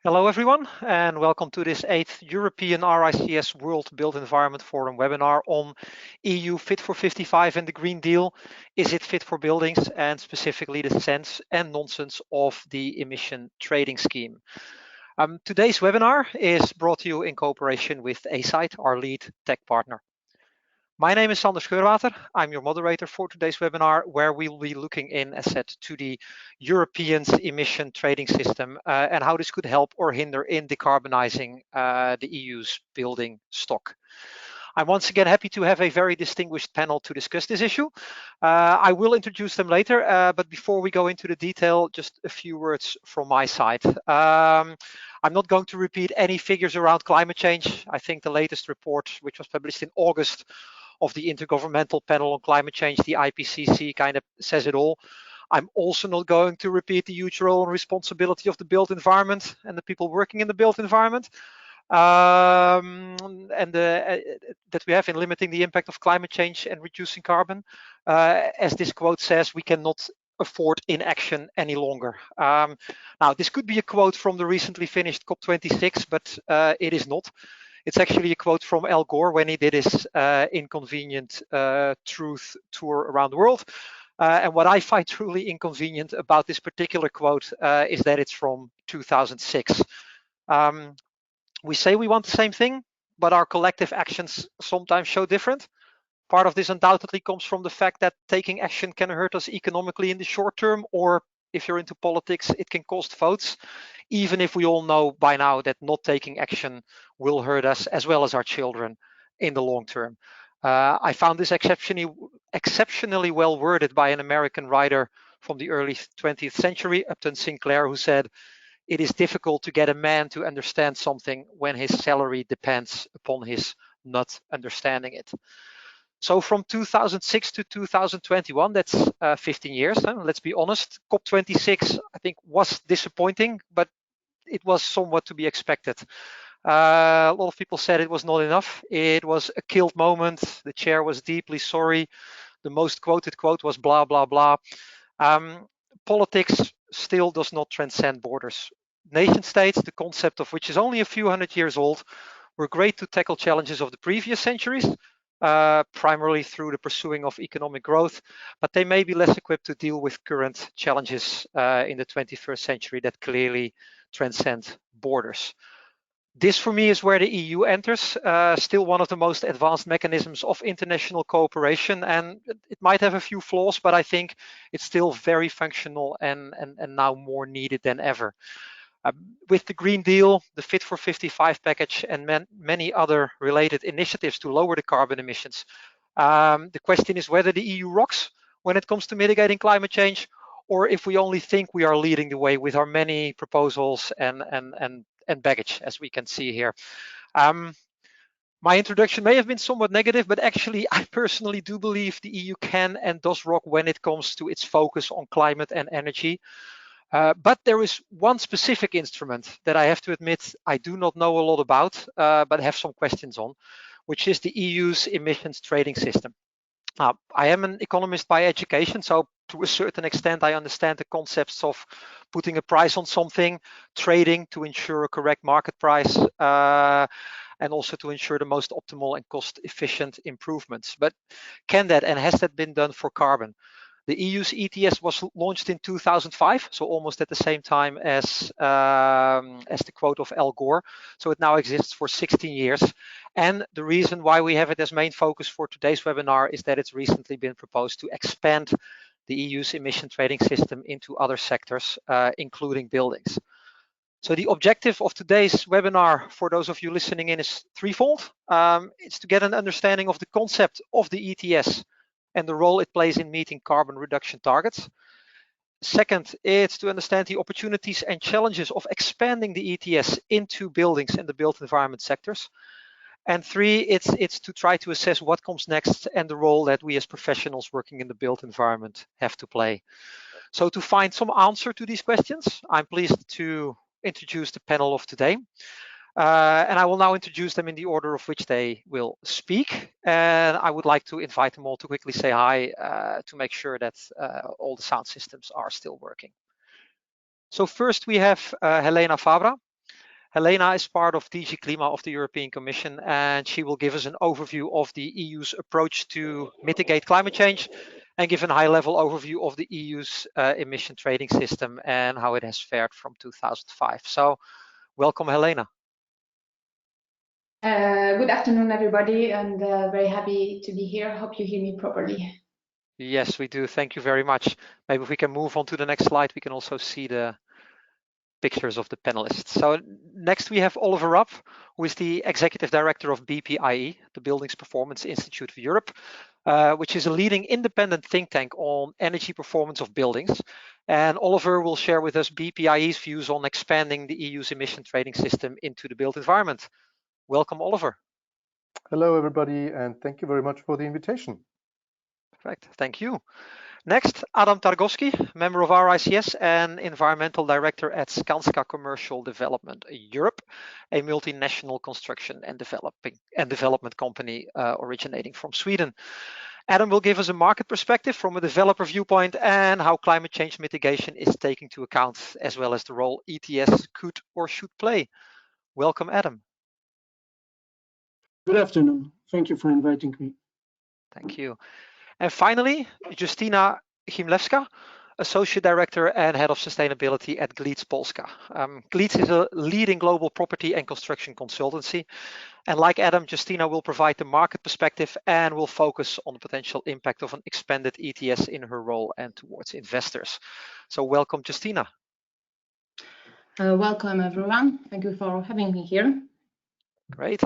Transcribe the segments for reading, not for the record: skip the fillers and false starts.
Hello everyone, and welcome to this 8th European RICS World Built Environment Forum webinar on EU Fit for 55 and the Green Deal. Is it fit for buildings, and specifically the sense and nonsense of the Emission Trading Scheme. Today's webinar is brought to you in cooperation with ASITE, our lead tech partner. My name is Sander Scheurwater. I'm your moderator for today's webinar, where we'll be looking in, as said, to the European emission trading system and how this could help or hinder in decarbonizing the EU's building stock. I'm once again happy to have a very distinguished panel to discuss this issue. I will introduce them later, but before we go into the detail, just a few words from my side. I'm not going to repeat any figures around climate change. I think the latest report, which was published in August, of the Intergovernmental Panel on Climate Change, the IPCC, kind of says it all. I'm also not going to repeat the huge role and responsibility of the built environment and the people working in the built environment, that we have in limiting the impact of climate change and reducing carbon. As this quote says, we cannot afford inaction any longer. Now, this could be a quote from the recently finished COP26, but it is not. It's actually a quote from Al Gore when he did his inconvenient truth tour around the world. And what I find truly inconvenient about this particular quote is that it's from 2006. We say we want the same thing, but our collective actions sometimes show different. Part of this undoubtedly comes from the fact that taking action can hurt us economically in the short term, or if you're into politics, it can cost votes, even if we all know by now that not taking action will hurt us as well as our children in the long term. I found this exceptionally well worded by an American writer from the early 20th century, Upton Sinclair, who said, "It is difficult to get a man to understand something when his salary depends upon his not understanding it." So from 2006 to 2021, that's 15 years. Let's be honest, COP26, I think, was disappointing, but it was somewhat to be expected. A lot of people said it was not enough. It was a killed moment. The chair was deeply sorry. The most quoted quote was blah, blah, blah. Politics still does not transcend borders. Nation states, the concept of which is only a few hundred years old, were great to tackle challenges of the previous centuries, primarily through the pursuing of economic growth, but they may be less equipped to deal with current challenges in the 21st century that clearly transcend borders. This, for me, is where the EU enters, still one of the most advanced mechanisms of international cooperation, and it might have a few flaws, but I think it's still very functional and now more needed than ever. With the Green Deal, the Fit for 55 package, and many other related initiatives to lower the carbon emissions, the question is whether the EU rocks when it comes to mitigating climate change, or if we only think we are leading the way with our many proposals and baggage, as we can see here. My introduction may have been somewhat negative, but actually I personally do believe the EU can and does rock when it comes to its focus on climate and energy. But there is one specific instrument that I have to admit I do not know a lot about, but have some questions on, which is the EU's emissions trading system. Now, I am an economist by education, so to a certain extent, I understand the concepts of putting a price on something, trading to ensure a correct market price, and also to ensure the most optimal and cost-efficient improvements. But can that, and has that been done for carbon? The EU's ETS was launched in 2005, so almost at the same time as the quote of Al Gore. So it now exists for 16 years. And the reason why we have it as main focus for today's webinar is that it's recently been proposed to expand the EU's emission trading system into other sectors, including buildings. So the objective of today's webinar, for those of you listening in, is threefold. It's to get an understanding of the concept of the ETS and the role it plays in meeting carbon reduction targets. Second, it's to understand the opportunities and challenges of expanding the ETS into buildings and the built environment sectors. And three, it's to try to assess what comes next and the role that we as professionals working in the built environment have to play. So to find some answer to these questions, I'm pleased to introduce the panel of today. And I will now introduce them in the order of which they will speak. And I would like to invite them all to quickly say hi to make sure that all the sound systems are still working. So first we have Helena Fabra. Helena is part of DG Klima of the European Commission, and she will give us an overview of the EU's approach to mitigate climate change and give a high-level overview of the EU's emission trading system and how it has fared from 2005. So, welcome, Helena. Good afternoon, everybody, and very happy to be here. Hope you hear me properly. Yes, we do. Thank you very much. Maybe if we can move on to the next slide, we can also see the pictures of the panelists. So next we have Oliver Rupp, who is the Executive Director of BPIE, the Buildings Performance Institute of Europe, which is a leading independent think tank on energy performance of buildings. And Oliver will share with us BPIE's views on expanding the EU's emission trading system into the built environment. Welcome, Oliver. Hello, everybody, and thank you very much for the invitation. Perfect, thank you. Next, Adam Targowski, member of RICS and Environmental Director at Skanska Commercial Development Europe, a multinational construction and development company originating from Sweden. Adam will give us a market perspective from a developer viewpoint and how climate change mitigation is taken into account, as well as the role ETS could or should play. Welcome, Adam. Good afternoon. Thank you for inviting me. Thank you. And finally, Justyna Chimlewska, Associate Director and Head of Sustainability at Gliez Polska. Gliez is a leading global property and construction consultancy. And like Adam, Justyna will provide the market perspective and will focus on the potential impact of an expanded ETS in her role and towards investors. So welcome, Justyna. Welcome, everyone. Thank you for having me here. Great.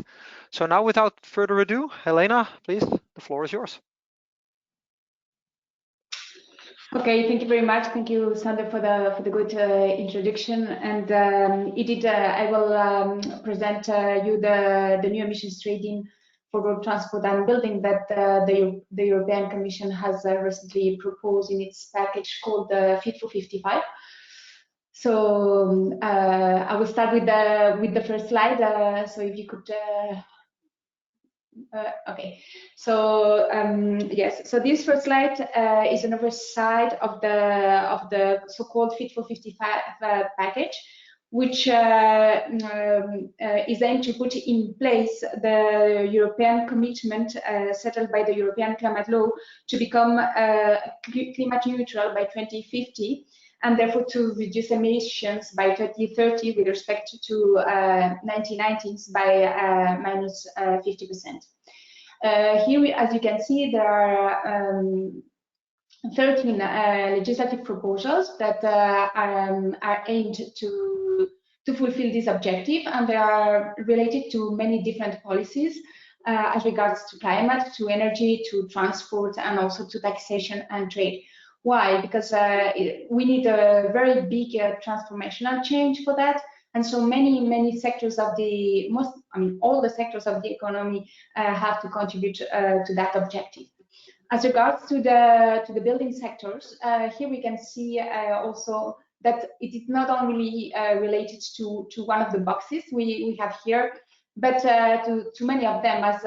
So now, without further ado, Helena, please, the floor is yours. Okay, thank you very much. Thank you, Sander, for the good introduction. And indeed, I will present you the new emissions trading for road transport and building that the European Commission has recently proposed in its package called the Fit-for-55. So I will start with the first slide. So if you could. Okay, so yes, so this first slide is an oversight of the so-called Fit-for-55 package, which is aimed to put in place the European commitment settled by the European climate law to become climate neutral by 2050, and therefore to reduce emissions by 2030 with respect to 1990s by minus 50%. Here, as you can see, there are 13 legislative proposals that are aimed to fulfill this objective, and they are related to many different policies as regards to climate, to energy, to transport, and also to taxation and trade. Why? Because we need a very big transformational change for that, and so many sectors of all the sectors of the economy have to contribute to that objective. As regards to the building sectors, here we can see also that it is not only related to one of the boxes we have here, but to many of them, as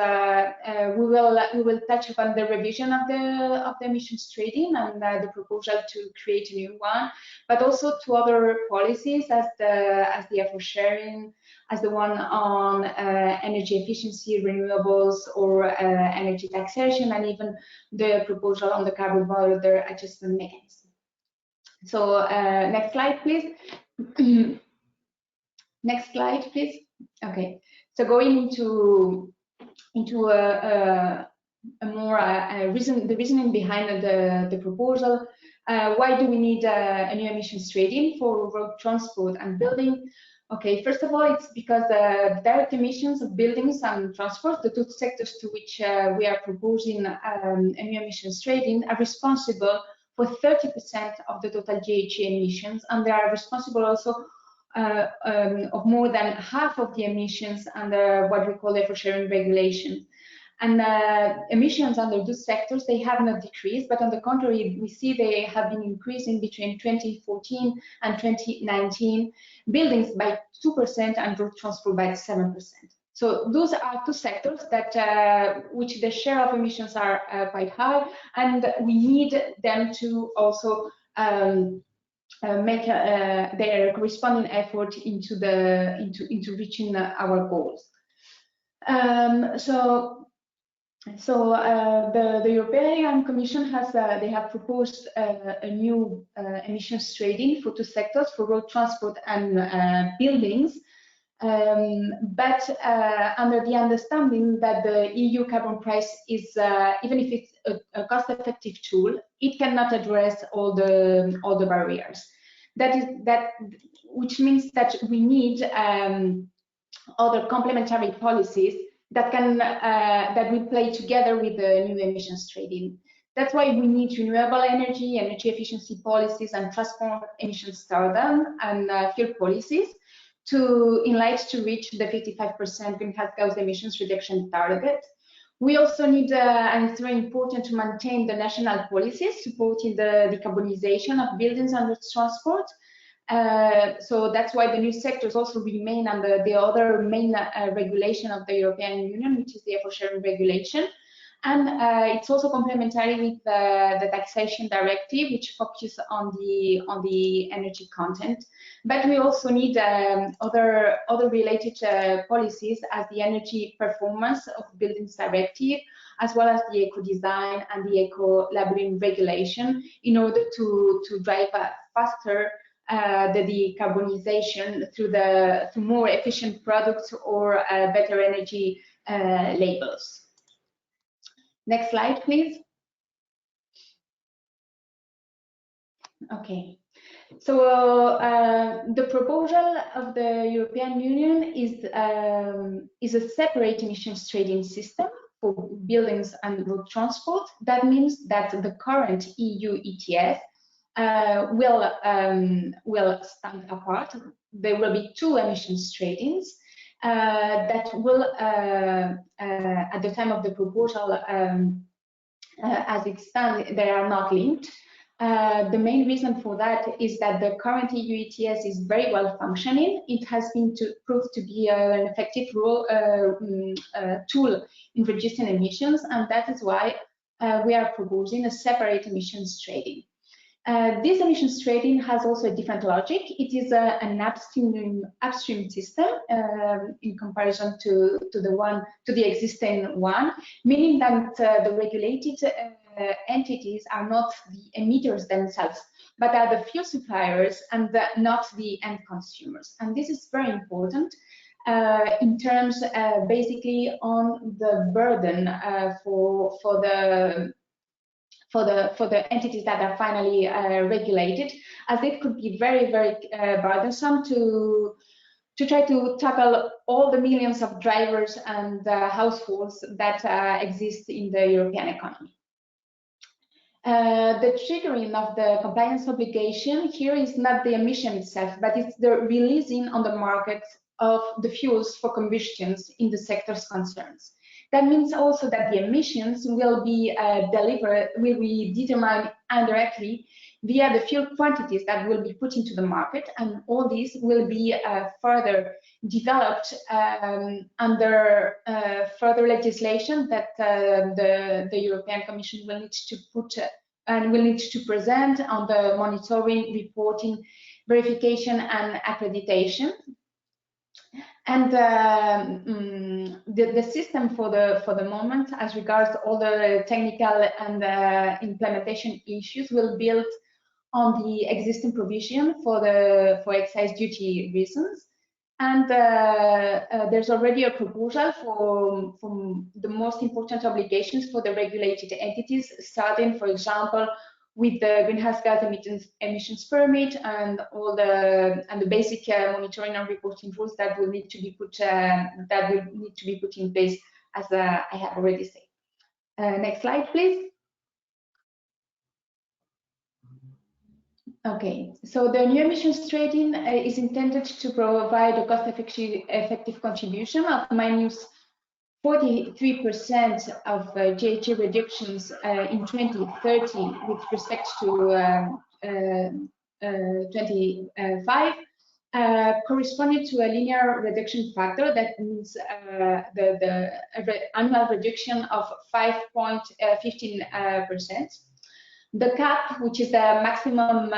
we will touch upon the revision of the emissions trading and the proposal to create a new one, but also to other policies as the effort sharing, as the one on energy efficiency, renewables, or energy taxation, and even the proposal on the carbon border adjustment mechanism. So next slide, please. Next slide, please. Okay. So going into a more the reasoning behind the proposal, why do we need a new emissions trading for road transport and building? Okay, first of all, it's because the direct emissions of buildings and transport, the two sectors to which we are proposing a new emissions trading, are responsible for 30% of the total GHG emissions, and they are responsible also of more than half of the emissions under what we call effort sharing regulations. And emissions under those sectors, they have not decreased, but on the contrary, we see they have been increasing between 2014 and 2019, buildings by 2% and road transport by 7%. So those are two sectors that which the share of emissions are quite high, and we need them to also make their corresponding effort into reaching our goals. The European Commission have proposed a new emissions trading for two sectors, for road transport and buildings, but under the understanding that the EU carbon price is, even if it's a cost-effective tool, it cannot address all the barriers. Which means that we need other complementary policies that will play together with the new emissions trading. That's why we need renewable energy efficiency policies, and transport emissions drawdown and fuel policies in light to reach the 55% greenhouse gas emissions reduction target. We also need, and it's very important, to maintain the national policies supporting the decarbonization of buildings and road transport. So that's why the new sectors also remain under the other main regulation of the European Union, which is the effort sharing regulation. And it's also complementary with the taxation directive, which focuses on the energy content. But we also need other related policies, as the energy performance of buildings directive, as well as the eco design and the eco labeling regulation, in order to drive faster the decarbonization through more efficient products or better energy labels. Next slide, please. Okay. So the proposal of the European Union is a separate emissions trading system for buildings and road transport. That means that the current EU ETS will stand apart. There will be two emissions tradings that will, at the time of the proposal, as it stands, they are not linked. The main reason for that is that the current EU ETS is very well functioning. It has been proved to be an effective tool in reducing emissions, and that is why we are proposing a separate emissions trading. This emissions trading has also a different logic. It is an upstream system in comparison to the existing one, meaning that the regulated entities are not the emitters themselves, but are the fuel suppliers and not the end consumers. And this is very important in terms, basically, on the burden for the entities that are finally regulated, as it could be very, very burdensome to try to tackle all the millions of drivers and households that exist in the European economy. The triggering of the compliance obligation here is not the emission itself, but it's the releasing on the market of the fuels for combustions in the sector's concerns. That means also that the emissions will be determined indirectly via the fuel quantities that will be put into the market, and all these will be further developed under further legislation that the European Commission will need to put and will need to present on the monitoring, reporting, verification, and accreditation. And the system for the moment, as regards all the technical and implementation issues, will build on the existing provision for excise duty reasons. And there's already a proposal for the most important obligations for the regulated entities, starting, for example, with the greenhouse gas emissions permit and all the basic monitoring and reporting rules that will need to be put in place, as I have already said. Next slide, please. Okay, so the new emissions trading is intended to provide a cost-effective contribution of -43% of GHG reductions in 2030 with respect to 25, corresponding to a linear reduction factor. That means the annual reduction of 5.15%. The cap, which is the maximum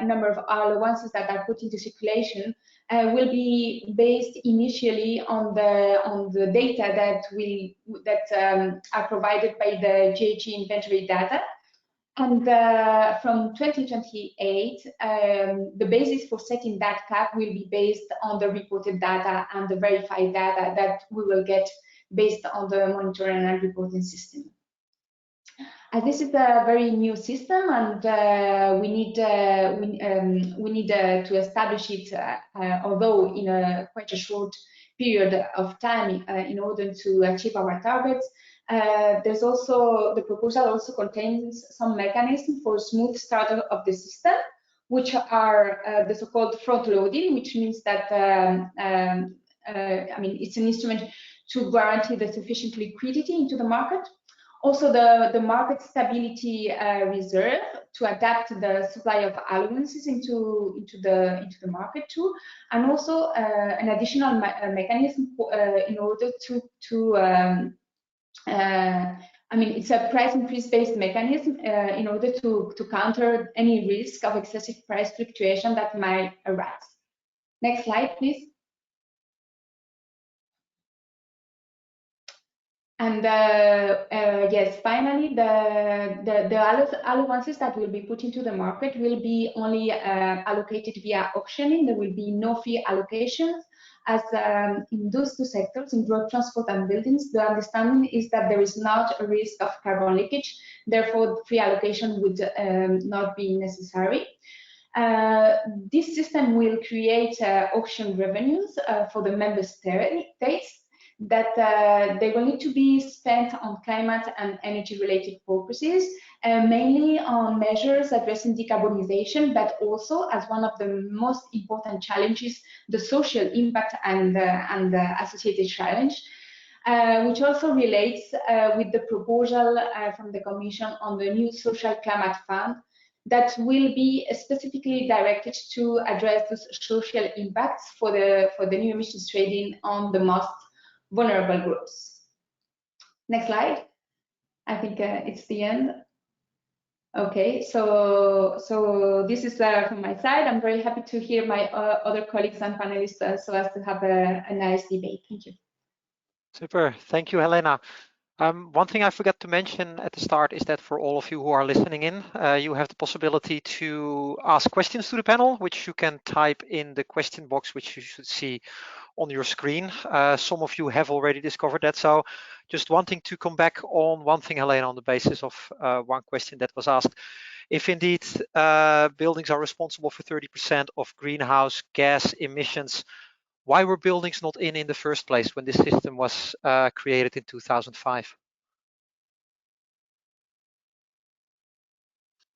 number of allowances that are put into circulation, will be based initially on the data that are provided by the GHG inventory data. And from 2028, the basis for setting that cap will be based on the reported data and the verified data that we will get based on the monitoring and reporting system. This is a very new system, and we need to establish it, although in quite a short period of time, in order to achieve our targets. There's also, the proposal also contains some mechanism for smooth startup of the system, which are the so-called front loading, which means that I mean, it's an instrument to guarantee the sufficient liquidity into the market. Also, the market stability reserve to adapt the supply of allowances into the market too, and also an additional mechanism in order to I mean, it's a price increase based mechanism in order to counter any risk of excessive price fluctuation that might arise. Next slide, please. And yes, finally, the allowances that will be put into the market will be only allocated via auctioning. There will be no fee allocations, as in those two sectors, in road transport and buildings, the understanding is that there is not a risk of carbon leakage. Therefore, free allocation would not be necessary. This system will create auction revenues for the member states, that they will need to be spent on climate and energy related purposes, mainly on measures addressing decarbonization, but also as one of the most important challenges, the social impact and the associated challenge, which also relates with the proposal from the Commission on the new social climate fund that will be specifically directed to address the social impacts for the new emissions trading on the most vulnerable groups. Next slide. I think it's the end. Okay, so this is from my side. I'm very happy to hear my other colleagues and panelists so as to have a nice debate. Thank you. Super. Thank you, Helena. One thing I forgot to mention at the start is that for all of you who are listening in, you have the possibility to ask questions to the panel, which you can type in the question box, which you should see on your screen. Some of you have already discovered that. So just wanting to come back on one thing, Helena, on the basis of one question that was asked. If indeed buildings are responsible for 30% of greenhouse gas emissions, why were buildings not in the first place when this system was created in 2005?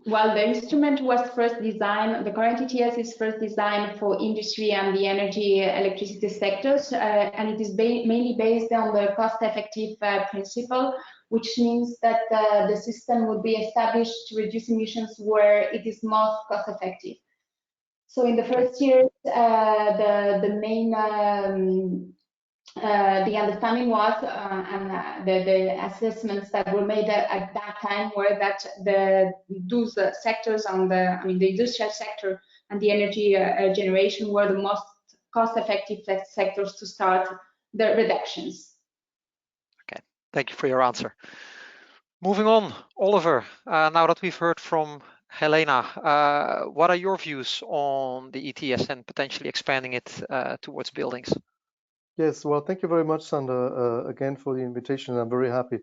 Well, the instrument was first designed, the current ETS is first designed for industry and the energy electricity sectors, and it is mainly based on the cost-effective principle, which means that the system would be established to reduce emissions where it is most cost-effective. So in the first years, the main the understanding was, and the assessments that were made at that time were that those sectors on the industrial sector and the energy generation were the most cost-effective sectors to start the reductions. Okay, thank you for your answer. Moving on, Oliver, now that we've heard from Helena, what are your views on the ETS and potentially expanding it towards buildings? Yes, well, thank you very much, Sander, again for the invitation. I'm very happy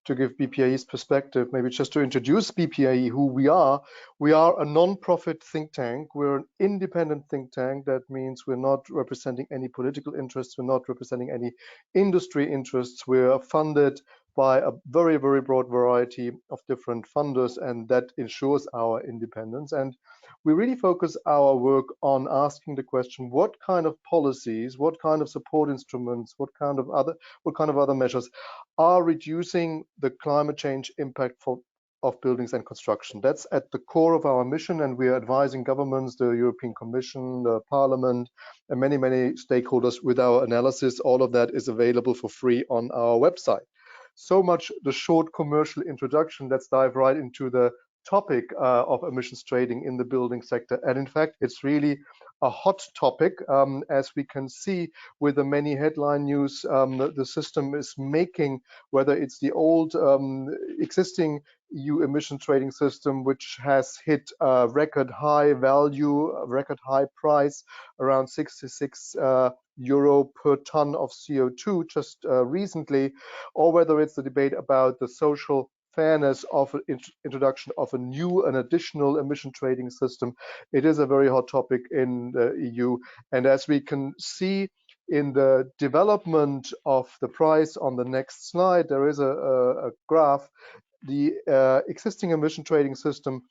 to give BPAE's perspective. Maybe just to introduce BPAE, who we are. We are a non-profit think tank. We're an independent think tank. That means we're not representing any political interests. We're not representing any industry interests. We're funded by a very, very broad variety of different funders, and that ensures our independence. And we really focus our work on asking the question: what kind of policies, what kind of support instruments, what kind of other measures are reducing the climate change impact of buildings and construction? That's at the core of our mission, and we are advising governments, the European Commission, the Parliament, and many, many stakeholders with our analysis. All of that is available for free on our website. So much the short commercial introduction. Let's dive right into the topic of emissions trading in the building sector. And in fact, it's really a hot topic, as we can see with the many headline news the system is making, whether it's the old existing EU emission trading system, which has hit a record high value, a record high price, around 66 euro per ton of CO2 just recently, or whether it's the debate about the social fairness of introduction of an additional emission trading system. It is a very hot topic in the EU. And as we can see in the development of the price on the next slide, there is a graph. The existing emission trading system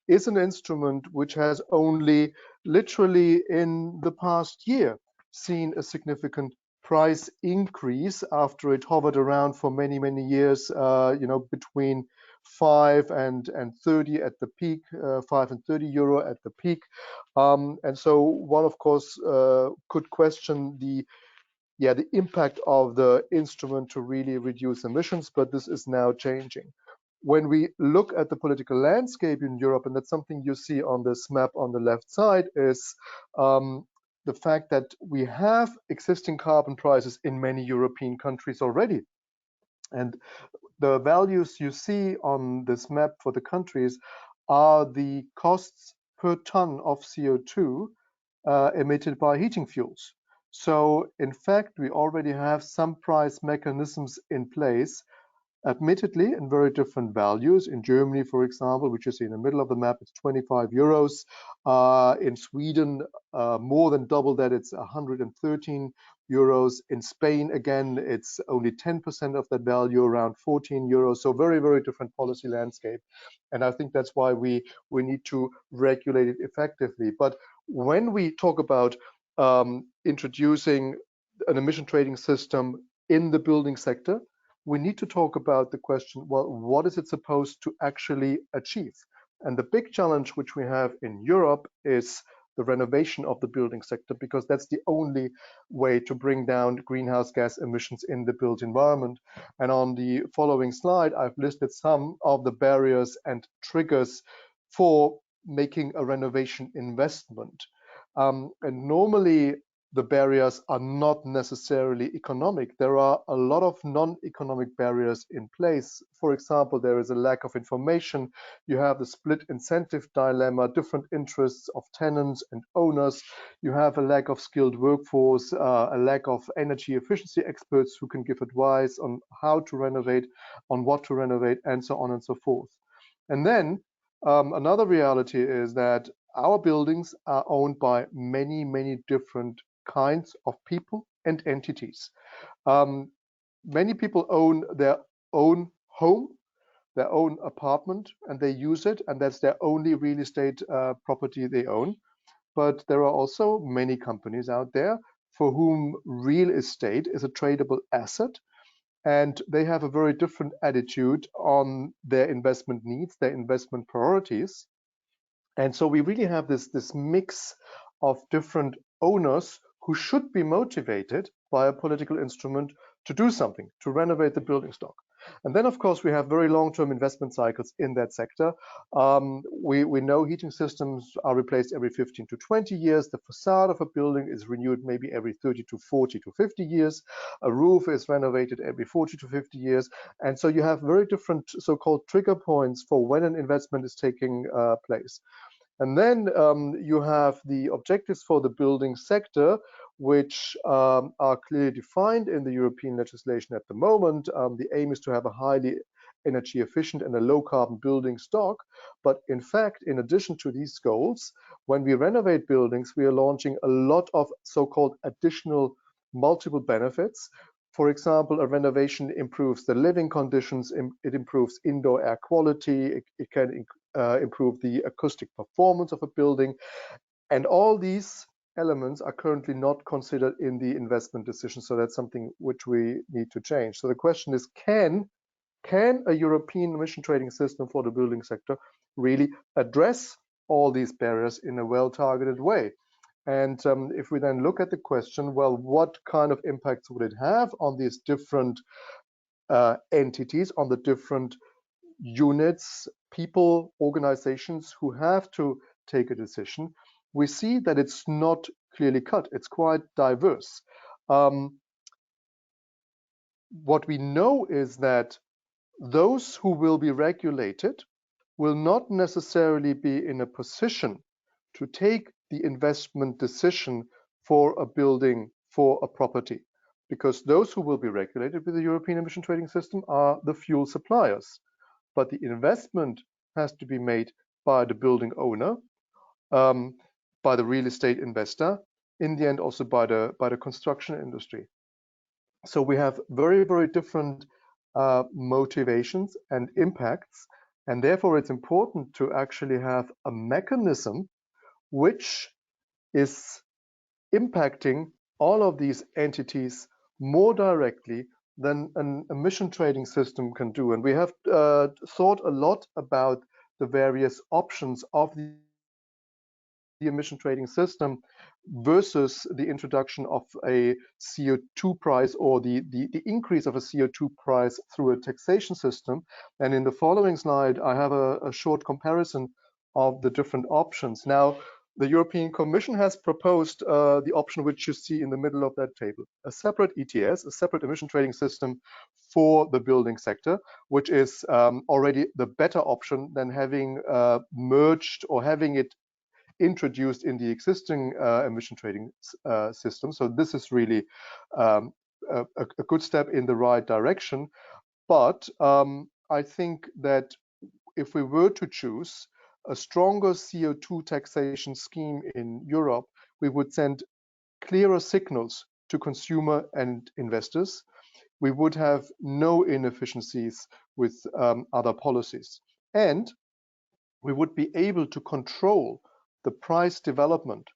is an instrument which has only literally in the past year seen a significant price increase after it hovered around for many years, between 5 and 30 at the peak, 5 and 30 euro at the peak. And so one, of course, could question the impact of the instrument to really reduce emissions, but this is now changing. When we look at the political landscape in Europe, and that's something you see on this map on the left side, is the fact that we have existing carbon prices in many European countries already. And the values you see on this map for the countries are the costs per ton of CO2 emitted by heating fuels. So in fact, we already have some price mechanisms in place, admittedly in very different values. In Germany, for example, which you see in the middle of the map, it's 25 euros. In Sweden, more than double that, it's 113 euros. In Spain, again, it's only 10% of that value, around 14 euros. So very different policy landscape. And I think that's why we need to regulate it effectively. But when we talk about introducing an emission trading system in the building sector, we need to talk about the question, well, what is it supposed to actually achieve? And the big challenge which we have in Europe is the renovation of the building sector, because that's the only way to bring down greenhouse gas emissions in the built environment. And on the following slide, I've listed some of the barriers and triggers for making a renovation investment. And normally, the barriers are not necessarily economic. There are a lot of non-economic barriers in place. For example, there is a lack of information. You have the split incentive dilemma, different interests of tenants and owners. You have a lack of skilled workforce, a lack of energy efficiency experts who can give advice on how to renovate, on what to renovate, and so on and so forth. And then another reality is that our buildings are owned by many different kinds of people and entities. Many people own their own home, their own apartment, and they use it, and that's their only real estate property they own. But there are also many companies out there for whom real estate is a tradable asset, and they have a very different attitude on their investment needs, their investment priorities. And so we really have this mix of different owners who should be motivated by a political instrument to do something, to renovate the building stock. And then, of course, we have very long-term investment cycles in that sector. We know heating systems are replaced every 15 to 20 years. The facade of a building is renewed maybe every 30 to 40 to 50 years. A roof is renovated every 40 to 50 years. And so you have very different so-called trigger points for when an investment is taking place. And then you have the objectives for the building sector, which are clearly defined in the European legislation at the moment. The aim is to have a highly energy efficient and a low carbon building stock. But in fact, in addition to these goals, when we renovate buildings, we are launching a lot of so-called additional multiple benefits. For example, a renovation improves the living conditions, it improves indoor air quality, it can improve the acoustic performance of a building. And all these elements are currently not considered in the investment decision. So that's something which we need to change. So the question is, can a European emission trading system for the building sector really address all these barriers in a well-targeted way? And if we then look at the question, well, what kind of impacts would it have on these different entities, on the different units, people, organizations who have to take a decision, we see that it's not clearly cut. It's quite diverse. What we know is that those who will be regulated will not necessarily be in a position to take the investment decision for a building, for a property, because those who will be regulated with the European Emission Trading System are the fuel suppliers. But the investment has to be made by the building owner, by the real estate investor, in the end also by the construction industry. So we have very, very different motivations and impacts, and therefore it's important to actually have a mechanism which is impacting all of these entities more directly than an emission trading system can do. And we have thought a lot about the various options of the emission trading system versus the introduction of a CO2 price or the increase of a CO2 price through a taxation system. And in the following slide, I have a short comparison of the different options. Now, the European Commission has proposed the option which you see in the middle of that table, a separate ETS, a separate emission trading system for the building sector, which is already the better option than having merged or having it introduced in the existing emission trading system. So this is really a good step in the right direction. But I think that if we were to choose a stronger CO2 taxation scheme in Europe, we would send clearer signals to consumer and investors. We would have no inefficiencies with other policies. And we would be able to control the price development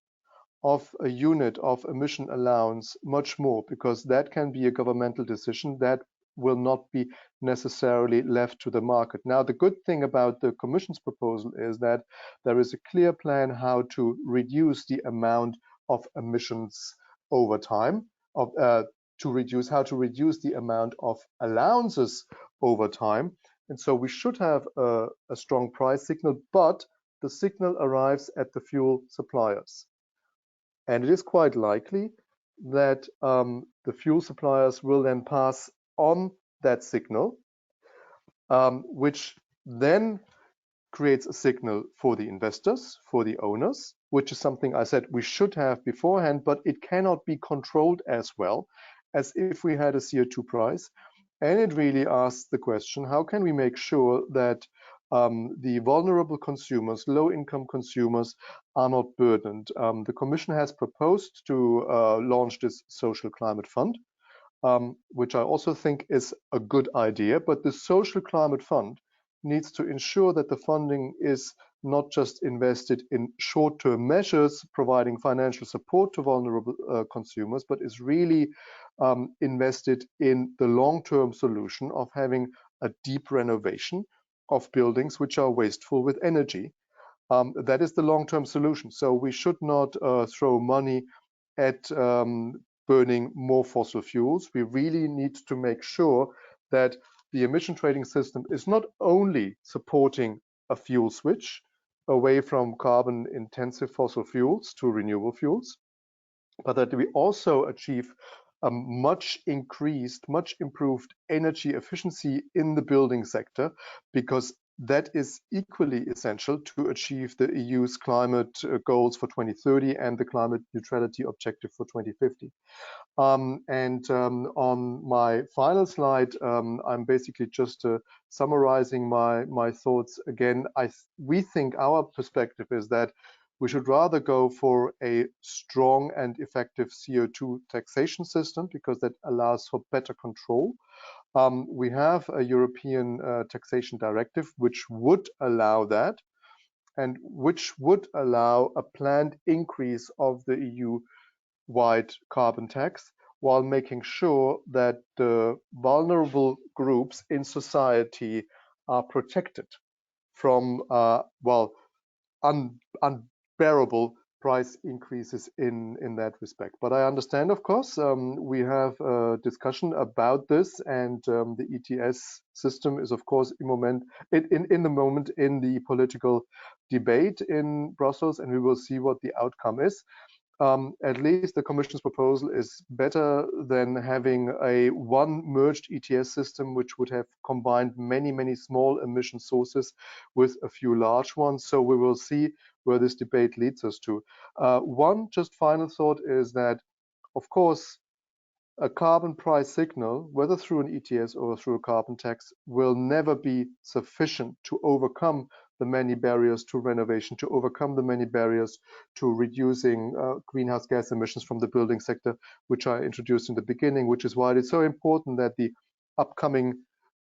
of a unit of emission allowance much more, because that can be a governmental decision that will not be necessarily left to the market. Now, the good thing about the Commission's proposal is that there is a clear plan how to reduce the amount of emissions over time, how to reduce the amount of allowances over time. And so we should have a strong price signal, but the signal arrives at the fuel suppliers. And it is quite likely that the fuel suppliers will then pass on that signal, which then creates a signal for the investors, for the owners, which is something I said we should have beforehand, but it cannot be controlled as well as if we had a CO2 price. And it really asks the question, how can we make sure that the vulnerable consumers, low-income consumers, are not burdened? The Commission has proposed to launch this social climate fund, which I also think is a good idea. But the social climate fund needs to ensure that the funding is not just invested in short-term measures providing financial support to vulnerable consumers, but is really invested in the long-term solution of having a deep renovation of buildings which are wasteful with energy. That is the long-term solution. So we should not throw money at burning more fossil fuels. We really need to make sure that the emission trading system is not only supporting a fuel switch away from carbon-intensive fossil fuels to renewable fuels, but that we also achieve a much increased, much improved energy efficiency in the building sector, because that is equally essential to achieve the EU's climate goals for 2030 and the climate neutrality objective for 2050. On my final slide, I'm basically just summarizing my thoughts again. We think our perspective is that we should rather go for a strong and effective CO2 taxation system, because that allows for better control. We have a European taxation directive which would allow that, and which would allow a planned increase of the EU-wide carbon tax, while making sure that the vulnerable groups in society are protected from unbearable price increases in that respect. But I understand, of course, we have a discussion about this, and the ETS system is, of course, in the moment in the political debate in Brussels, and we will see what the outcome is. At least the Commission's proposal is better than having a one merged ETS system, which would have combined many small emission sources with a few large ones. So we will see where this debate leads us to. One just final thought is that, of course, a carbon price signal, whether through an ETS or through a carbon tax, will never be sufficient to overcome the many barriers to renovation, to overcome the many barriers to reducing greenhouse gas emissions from the building sector, which I introduced in the beginning, which is why it's so important that the upcoming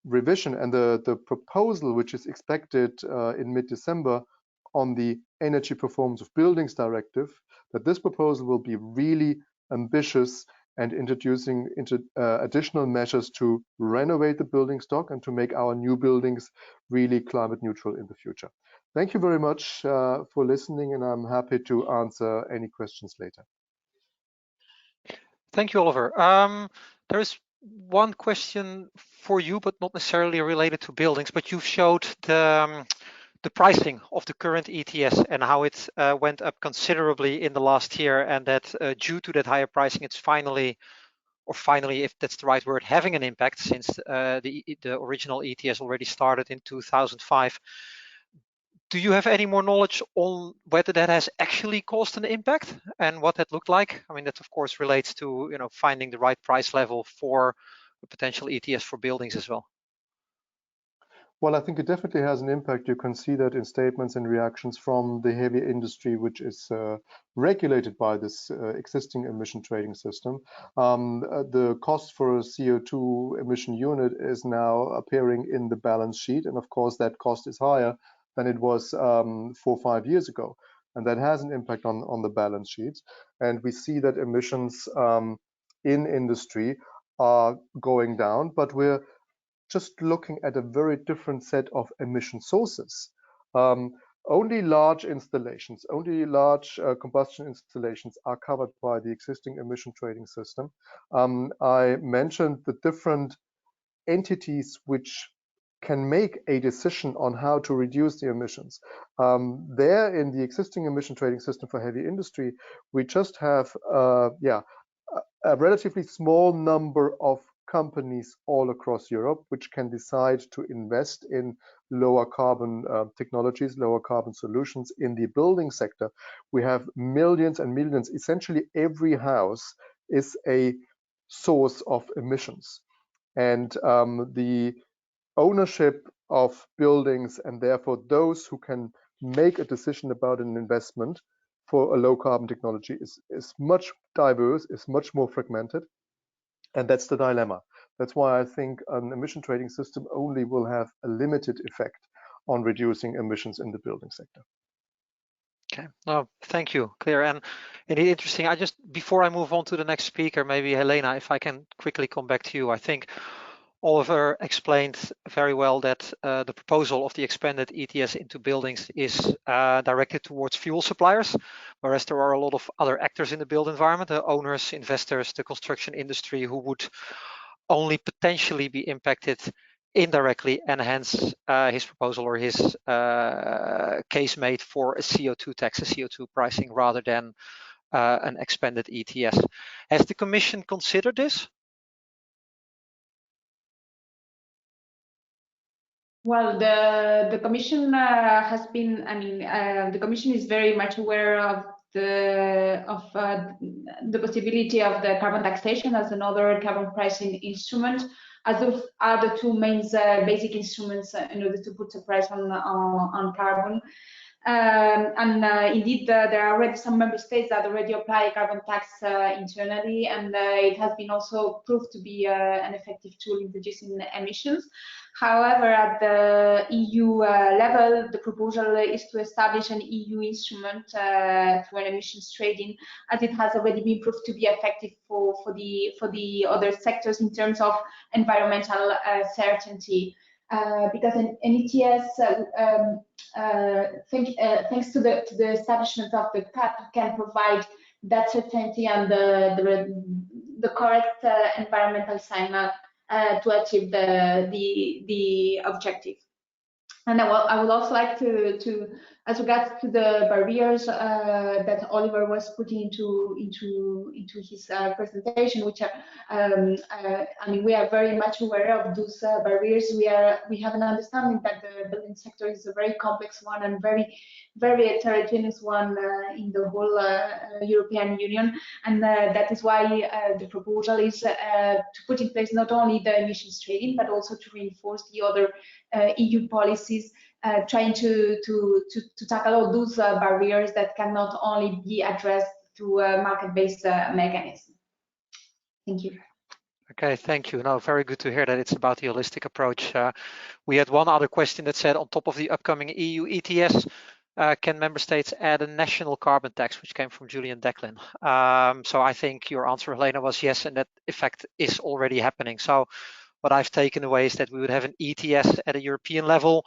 revision and the proposal, which is expected in mid-December on the Energy Performance of Buildings Directive, that this proposal will be really ambitious and introducing additional measures to renovate the building stock and to make our new buildings really climate neutral in the future. Thank you very much for listening, and I'm happy to answer any questions later. Thank you, Oliver. There is one question for you, but not necessarily related to buildings, but you've showed the pricing of the current ETS and how it went up considerably in the last year, and that due to that higher pricing, it's finally, if that's the right word, having an impact, since the original ETS already started in 2005. Do you have any more knowledge on whether that has actually caused an impact and what that looked like? I mean, that of course relates to finding the right price level for a potential ETS for buildings as well. Well, I think it definitely has an impact. You can see that in statements and reactions from the heavy industry, which is regulated by this existing emission trading system. The cost for a CO2 emission unit is now appearing in the balance sheet. And of course, that cost is higher than it was 4 or 5 years ago. And that has an impact on the balance sheets. And we see that emissions in industry are going down, but we're just looking at a very different set of emission sources. Only large installations, only large combustion installations are covered by the existing emission trading system. I mentioned the different entities which can make a decision on how to reduce the emissions. There in the existing emission trading system for heavy industry, we just have a relatively small number of companies all across Europe which can decide to invest in lower carbon technologies, lower carbon solutions in the building sector. We have millions and millions. Essentially, every house is a source of emissions. And the ownership of buildings, and therefore those who can make a decision about an investment for a low carbon technology, is much diverse, is much more fragmented. And that's the dilemma. That's why I think an emission trading system only will have a limited effect on reducing emissions in the building sector. Okay, no, thank you, clear. And indeed interesting. Before I move on to the next speaker, maybe Helena, if I can quickly come back to you. I think Oliver explained very well that the proposal of the expanded ETS into buildings is directed towards fuel suppliers, whereas there are a lot of other actors in the built environment, the owners, investors, the construction industry, who would only potentially be impacted indirectly, and hence his proposal or his case made for a CO2 tax, a CO2 pricing, rather than an expanded ETS. Has the Commission considered this? Well, the Commission has been. I mean, the Commission is very much aware of the possibility of the carbon taxation as another carbon pricing instrument, as those are the two main basic instruments in order to put a price on carbon. Indeed, there are already some member states that already apply a carbon tax internally, and it has been also proved to be an effective tool in reducing emissions. However, at the EU level, the proposal is to establish an EU instrument for emissions trading, as it has already been proved to be effective for the other sectors in terms of environmental certainty. because an ETS, thanks to the establishment of the cap, can provide that certainty and the correct environmental signal to achieve the objective. And I would also like to as regards to the barriers that Oliver was putting into his presentation, which are, I mean, we are very much aware of those barriers. We have an understanding that the building sector is a very complex one and very heterogeneous one in the whole European Union, and that is why the proposal is to put in place not only the emissions trading but also to reinforce the other EU policies, trying to tackle all those barriers that cannot only be addressed through a market-based mechanism. Thank you. Okay, thank you. No, very good to hear that it's about the holistic approach. We had one other question that said, on top of the upcoming EU ETS, can member states add a national carbon tax, which came from Julian Declan. So I think your answer, Helena, was yes, and that effect is already happening. So what I've taken away is that we would have an ETS at a European level,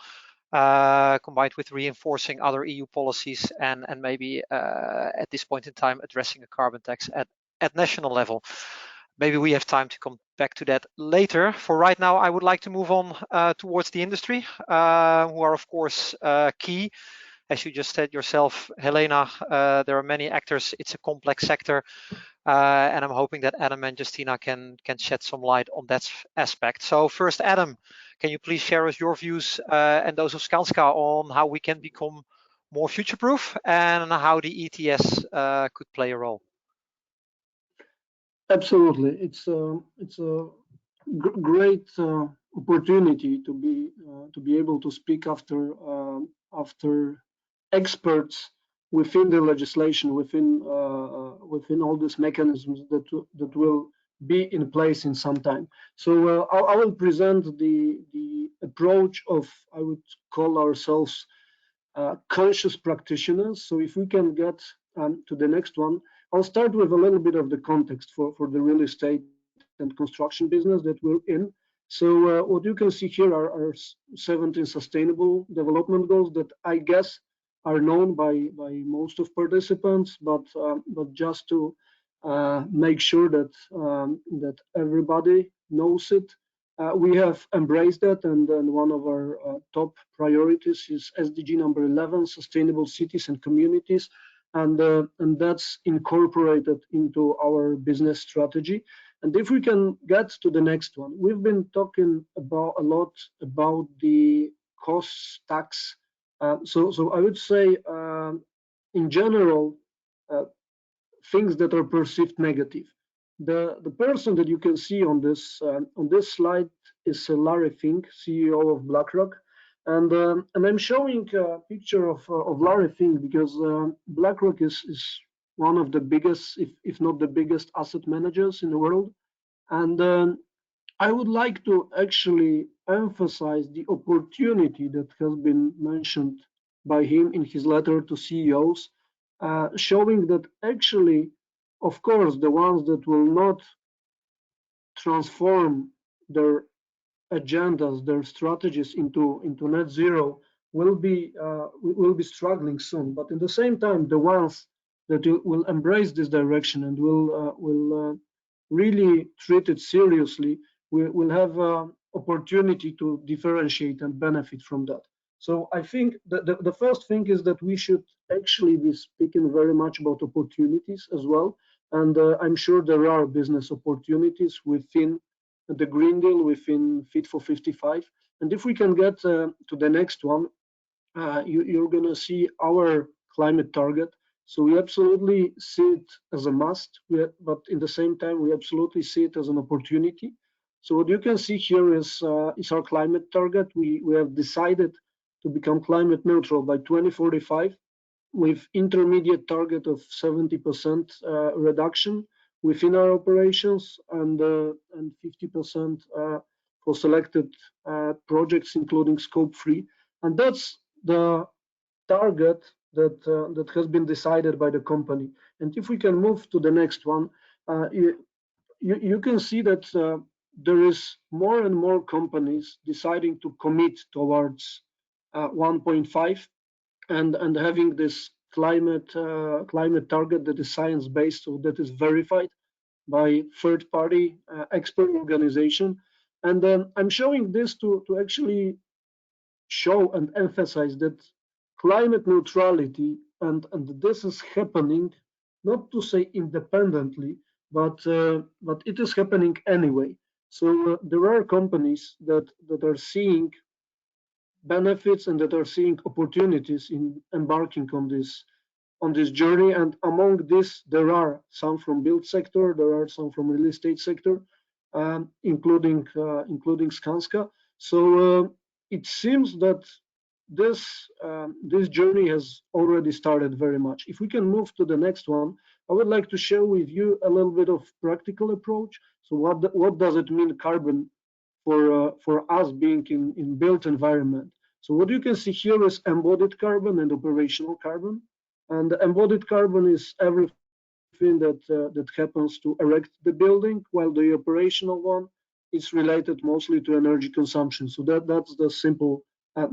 combined with reinforcing other EU policies and maybe at this point in time addressing a carbon tax at national level. Maybe we have time to come back to that later. For right now, I would like to move on towards the industry, who are of course key. As you just said yourself, Helena, there are many actors. It's a complex sector. And I'm hoping that Adam and Justina can shed some light on that aspect. So first, Adam, can you please share us your views and those of Skanska on how we can become more future-proof and how the ETS could play a role? Absolutely, it's a great opportunity to be able to speak after experts within the legislation, within all these mechanisms that will be in place in some time. So I will present the approach of, I would call ourselves conscious practitioners. So if we can get to the next one, I'll start with a little bit of the context for the real estate and construction business that we're in. So what you can see here are 17 sustainable development goals that I guess are known by most of participants, but just to make sure that everybody knows it, we have embraced that, and then one of our top priorities is SDG number 11, sustainable cities and communities, and that's incorporated into our business strategy. And if we can get to the next one, we've been talking a lot about the cost tax. So I would say, in general, things that are perceived negative. The person that you can see on this slide is Larry Fink, CEO of BlackRock, and I'm showing a picture of Larry Fink because BlackRock is one of the biggest, if not the biggest, asset managers in the world, and I would like to actually emphasize the opportunity that has been mentioned by him in his letter to CEOs, showing that actually, of course, the ones that will not transform their agendas, their strategies into net zero will be struggling soon. But at the same time, the ones that will embrace this direction and will really treat it seriously will have opportunity to differentiate and benefit from that. So I think the first thing is that we should actually be speaking very much about opportunities as well. And I'm sure there are business opportunities within the Green Deal, within Fit-for-55. And if we can get to the next one, you're going to see our climate target. So we absolutely see it as a must, but in the same time, we absolutely see it as an opportunity. So what you can see here is our climate target. We have decided to become climate neutral by 2045 with intermediate target of 70% reduction within our operations and 50% for selected projects, including scope 3. And that's the target that has been decided by the company. And if we can move to the next one, you can see that there is more and more companies deciding to commit towards 1.5 and having this climate target that is science based, so that is verified by third party expert organization. And I'm showing this to actually show and emphasize that climate neutrality, and this is happening, not to say independently, but it is happening anyway. So there are companies that are seeing benefits and that are seeing opportunities in embarking on this journey. And among this, there are some from build sector, there are some from real estate sector, including Skanska. So it seems that this journey has already started very much. If we can move to the next one, I would like to share with you a little bit of practical approach. So what does it mean carbon for us being in built environment? So what you can see here is embodied carbon and operational carbon. And the embodied carbon is everything that happens to erect the building, while the operational one is related mostly to energy consumption. So that's the simple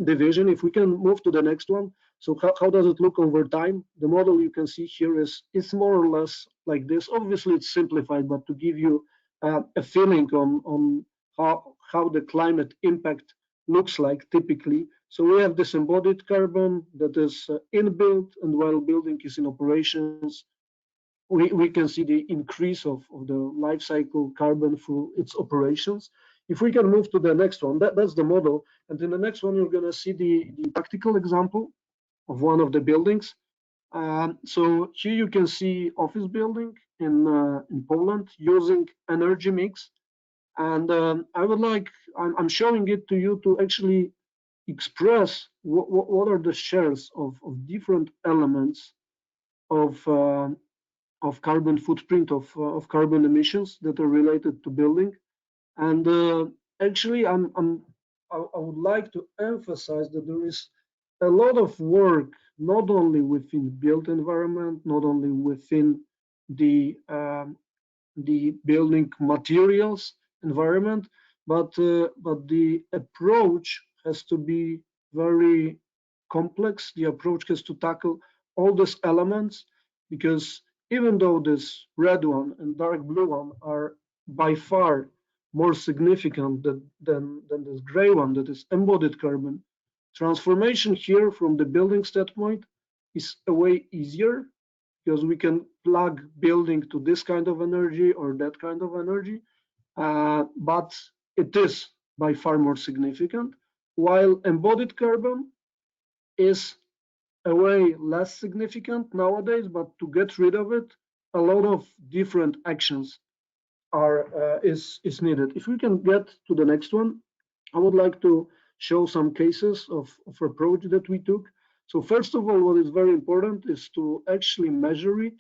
division. If we can move to the next one. So how does it look over time? The model you can see here is more or less like this. Obviously, it's simplified, but to give you a feeling on how the climate impact looks like typically. So we have this embodied carbon that is inbuilt, and while building is in operations, we can see the increase of the life cycle carbon through its operations. If we can move to the next one, that's the model. And in the next one, you're going to see the practical example of one of the buildings. So here you can see office building in Poland using energy mix. And I'm showing it to you to actually express what are the shares of different elements of carbon footprint, of carbon emissions that are related to building. And actually, I would like to emphasize that there is a lot of work, not only within built environment, not only within the building materials environment, but the approach has to be very complex. The approach has to tackle all these elements, because even though this red one and dark blue one are by far more significant than this gray one that is embodied carbon, transformation here from the building standpoint is a way easier, because we can plug building to this kind of energy or that kind of energy, but it is by far more significant, while embodied carbon is a way less significant nowadays, but to get rid of it, a lot of different actions is needed. If we can get to the next one, I would like to show some cases of approach that we took. So first of all, what is very important is to actually measure it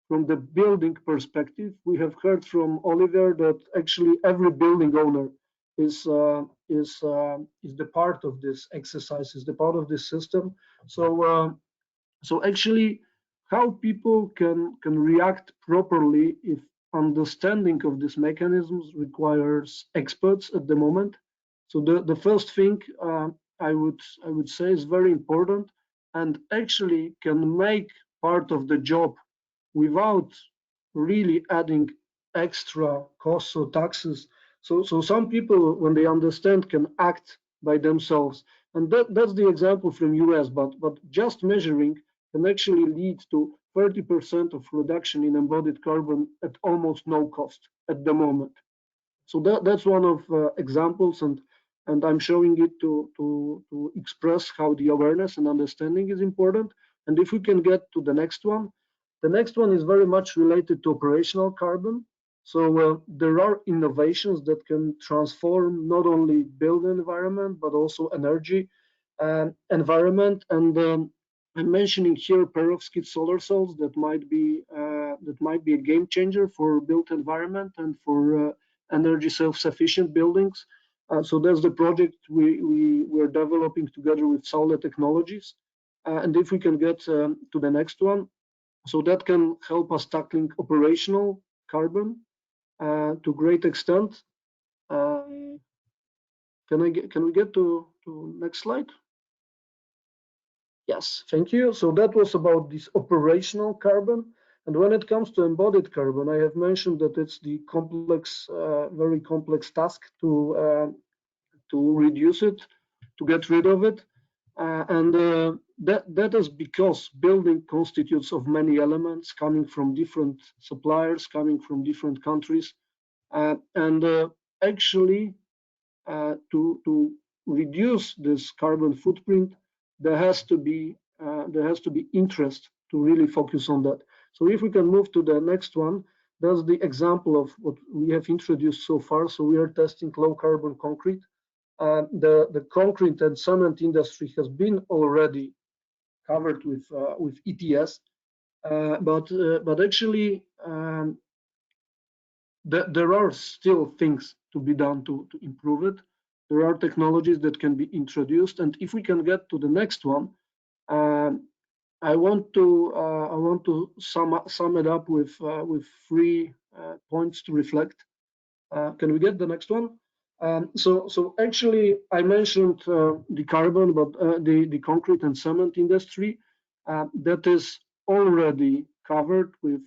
from the building perspective. We have heard from Oliver that actually every building owner is the part of this exercise, is the part of this system. So actually, how people can react properly if understanding of these mechanisms requires experts at the moment. So the first thing I would say is very important, and actually can make part of the job without really adding extra costs or taxes. So some people, when they understand, can act by themselves. And that's the example from US, but just measuring can actually lead to 30% of reduction in embodied carbon at almost no cost at the moment. So that's one of examples, and I'm showing it to express how the awareness and understanding is important. And if we can get to the next one, the next one is very much related to operational carbon. So there are innovations that can transform not only built environment, but also energy environment. And I'm mentioning here perovskite solar cells that might be a game changer for built environment and for energy self-sufficient buildings. So that's the project we're developing together with Saule Technologies. And if we can get to the next one, so that can help us tackling operational carbon to a great extent. Can we get to next slide? Yes, thank you. So that was about this operational carbon. And when it comes to embodied carbon, I have mentioned that it's the complex, very complex task to reduce it, to get rid of it. That is because building constitutes of many elements coming from different suppliers, coming from different countries. Actually, to reduce this carbon footprint, there has to be interest to really focus on that. So if we can move to the next one, that's the example of what we have introduced so far. So we are testing low carbon concrete. The concrete and cement industry has been already covered with ETS, but actually there are still things to be done to improve it. There are technologies that can be introduced, and if we can get to the next one, I want to sum it up with 3 points to reflect. Can we get the next one? So actually, I mentioned the carbon, but the concrete and cement industry that is already covered with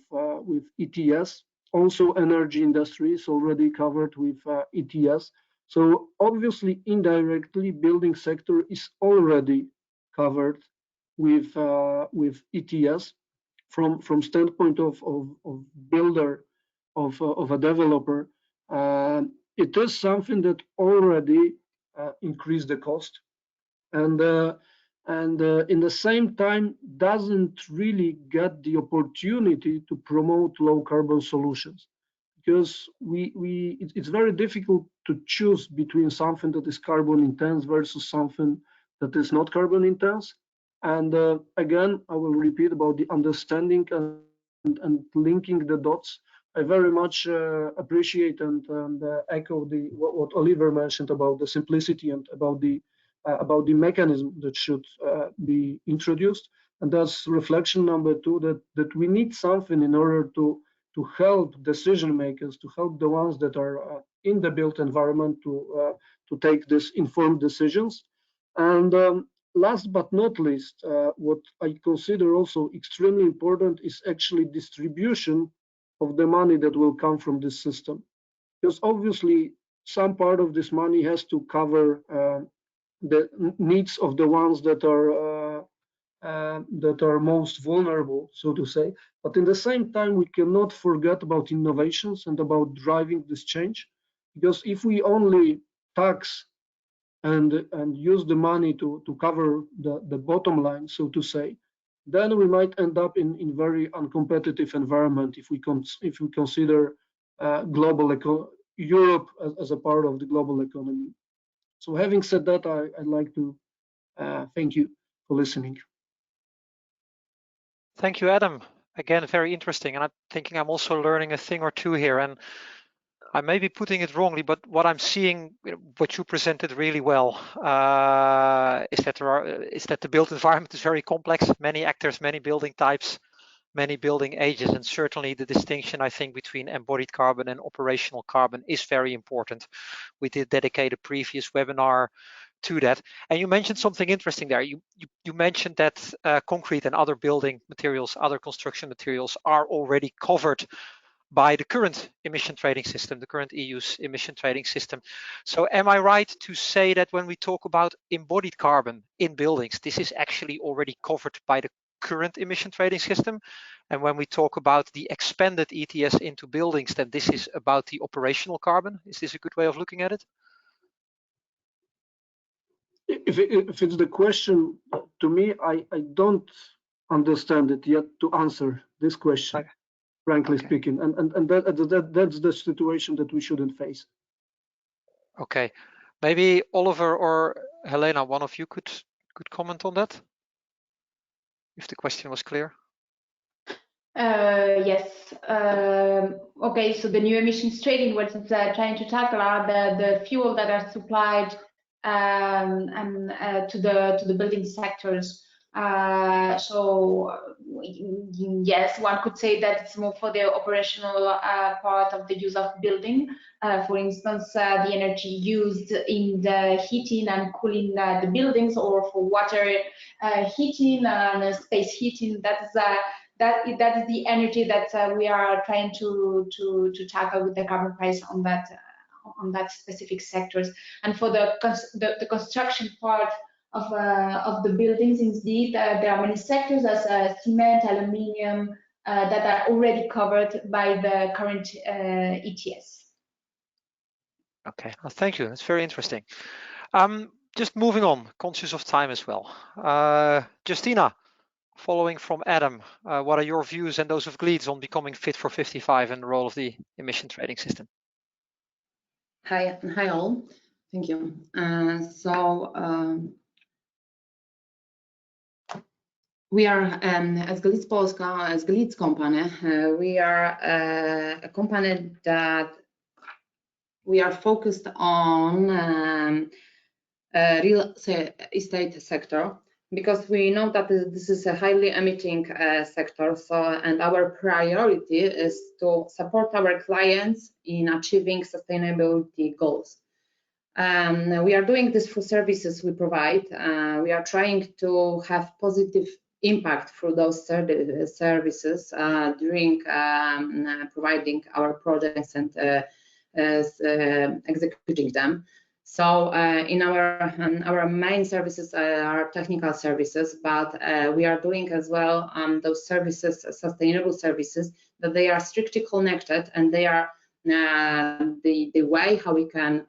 ETS. Also, energy industry is already covered with ETS. So obviously, indirectly, building sector is already covered with ETS from standpoint of builder, of a developer. It is something that already increased the cost, and in the same time doesn't really get the opportunity to promote low carbon solutions, because it's very difficult to choose between something that is carbon intense versus something that is not carbon intense. And again, I will repeat about the understanding and linking the dots. I very much appreciate and echo what Oliver mentioned about the simplicity and about the mechanism that should be introduced. And that's reflection number 2, that we need something in order to help decision makers, to help the ones that are in the built environment to take these informed decisions. And last but not least, what I consider also extremely important is actually distribution of the money that will come from this system, because obviously some part of this money has to cover the needs of the ones that are most vulnerable, so to say. But in the same time, we cannot forget about innovations and about driving this change, because if we only tax and use the money to cover the bottom line, so to say, then we might end up in very uncompetitive environment if we consider Europe as a part of the global economy. So having said that, I'd like to thank you for listening. Thank you, Adam. Again, very interesting. And I'm thinking I'm also learning a thing or two here. And I may be putting it wrongly, but what I'm seeing, what you presented really well, is that the built environment is very complex, many actors, many building types, many building ages, and certainly the distinction, I think, between embodied carbon and operational carbon is very important. We did dedicate a previous webinar to that. And you mentioned something interesting there. You mentioned that concrete and other building materials, other construction materials are already covered by the current emission trading system, the current EU's emission trading system. So am I right to say that when we talk about embodied carbon in buildings, this is actually already covered by the current emission trading system? And when we talk about the expanded ETS into buildings, then this is about the operational carbon? Is this a good way of looking at it? If it's the question, to me, I don't understand it yet to answer this question. Okay. Frankly speaking, and that's the situation that we shouldn't face. Okay, maybe Oliver or Helena, one of you could comment on that, if the question was clear. Yes. Okay, so the new emissions trading, what it's trying to tackle are the fuel that are supplied to the building sectors. So yes, one could say that it's more for the operational part of the use of building. For instance, the energy used in the heating and cooling the buildings, or for water heating and space heating. That is the energy that we are trying to tackle with the carbon price on that specific sectors. And for the construction part of the buildings, indeed, there are many sectors as cement, aluminium, that are already covered by the current ETS. Okay, well, thank you. That's very interesting. Just moving on, conscious of time as well. Justina, following from Adam, what are your views and those of GLEEDS on becoming fit for 55 and the role of the emission trading system? Hi all. Thank you. We are, as GLEEDS Polska, as GLEEDS company, we are a company that we are focused on real estate sector, because we know that this is a highly emitting sector. And our priority is to support our clients in achieving sustainability goals. We are doing this through services we provide. We are trying to have positive impact through those services during providing our projects and executing them. So in our main services are technical services, but we are doing as well those services, sustainable services, that they are strictly connected, and they are the way how we can